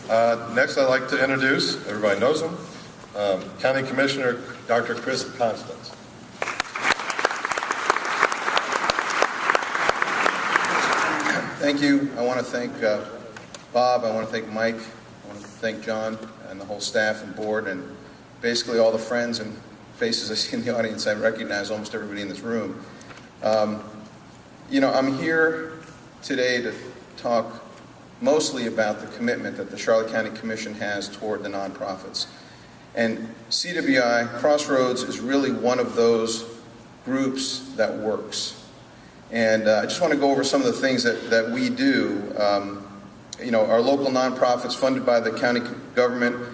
Next, I'd like to introduce, everybody knows him, County Commissioner Dr. Constance. Thank you. I want to thank Bob, I want to thank Mike, I want to thank John and the whole staff and board and basically all the friends and faces I see in the audience. I recognize almost everybody in this room. I'm here today to talk mostly about the commitment that the Charlotte County Commission has toward the nonprofits. And CWI, Crossroads, is really one of those groups that works. And I just want to go over some of the things that we do. Our local nonprofits funded by the county government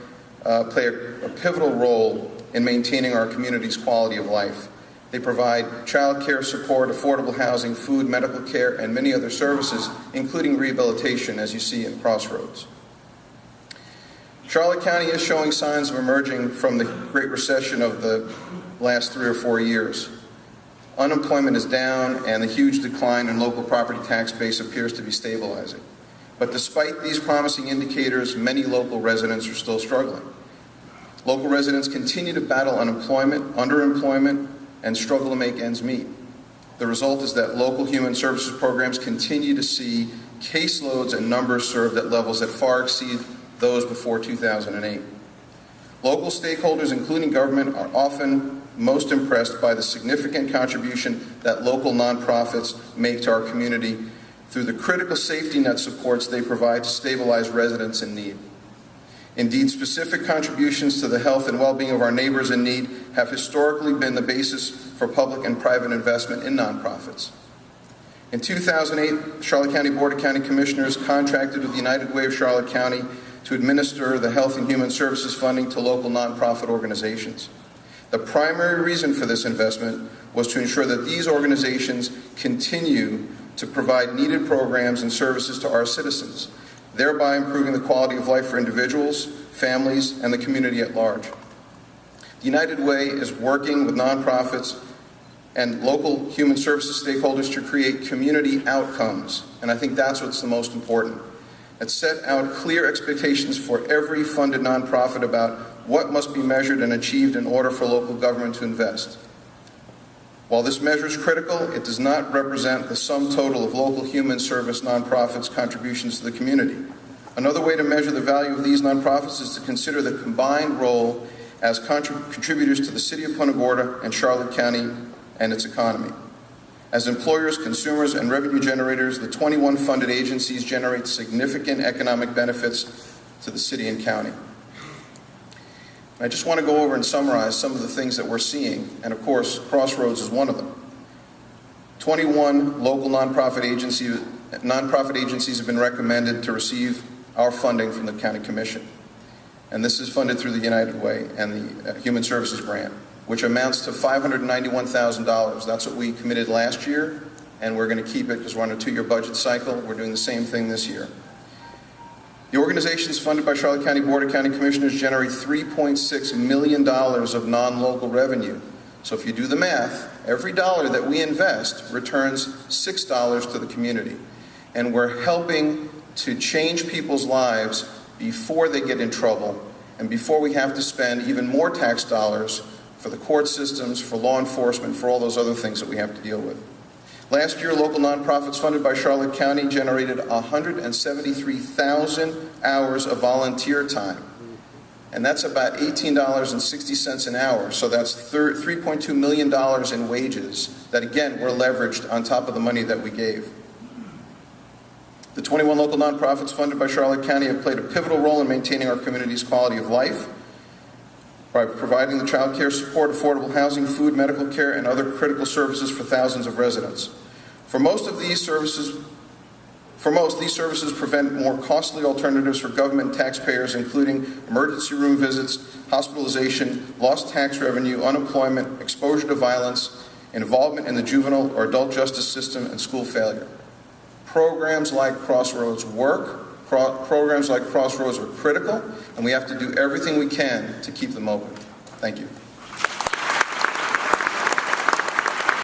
play a pivotal role in maintaining our community's quality of life. They provide child care support, affordable housing, food, medical care, and many other services, including rehabilitation, as you see in Crossroads. Charlotte County is showing signs of emerging from the Great Recession of the last 3 or 4 years. Unemployment is down, and the huge decline in local property tax base appears to be stabilizing. But despite these promising indicators, many local residents are still struggling. Local residents continue to battle unemployment, underemployment, and struggle to make ends meet. The result is that local human services programs continue to see caseloads and numbers served at levels that far exceed those before 2008. Local stakeholders, including government, are often most impressed by the significant contribution that local nonprofits make to our community through the critical safety net supports they provide to stabilize residents in need. Indeed, specific contributions to the health and well-being of our neighbors in need have historically been the basis for public and private investment in nonprofits. In 2008, the Charlotte County Board of County Commissioners contracted with the United Way of Charlotte County to administer the health and human services funding to local nonprofit organizations. The primary reason for this investment was to ensure that these organizations continue to provide needed programs and services to our citizens, thereby improving the quality of life for individuals, families, and the community at large. The United Way is working with nonprofits and local human services stakeholders to create community outcomes, and I think that's what's the most important. It set out clear expectations for every funded nonprofit about what must be measured and achieved in order for local government to invest. While this measure is critical, it does not represent the sum total of local human service nonprofits' contributions to the community. Another way to measure the value of these nonprofits is to consider the combined role as contributors to the City of Punta Gorda and Charlotte County and its economy. As employers, consumers, and revenue generators, the 21 funded agencies generate significant economic benefits to the city and county. I just want to go over and summarize some of the things that we're seeing, and of course, Crossroads is one of them. 21 local nonprofit agencies have been recommended to receive our funding from the County Commission, and this is funded through the United Way and the Human Services Grant, which amounts to $591,000. That's what we committed last year, and we're going to keep it because we're on a 2-year budget cycle. We're doing the same thing this year. The organizations funded by Charlotte County Board of County Commissioners generate $3.6 million of non-local revenue. So if you do the math, every dollar that we invest returns $6 to the community. And we're helping to change people's lives before they get in trouble and before we have to spend even more tax dollars for the court systems, for law enforcement, for all those other things that we have to deal with. Last year, local nonprofits funded by Charlotte County generated 173,000 hours of volunteer time. And that's about $18.60 an hour. So that's $3.2 million in wages that, again, were leveraged on top of the money that we gave. The 21 local nonprofits funded by Charlotte County have played a pivotal role in maintaining our community's quality of life by providing the child care support, affordable housing, food, medical care, and other critical services for thousands of residents. For most, these services prevent more costly alternatives for government and taxpayers, including emergency room visits, hospitalization, lost tax revenue, unemployment, exposure to violence, involvement in the juvenile or adult justice system, and school failure. Programs like Crossroads work. Programs like Crossroads are critical, and we have to do everything we can to keep them open. Thank you.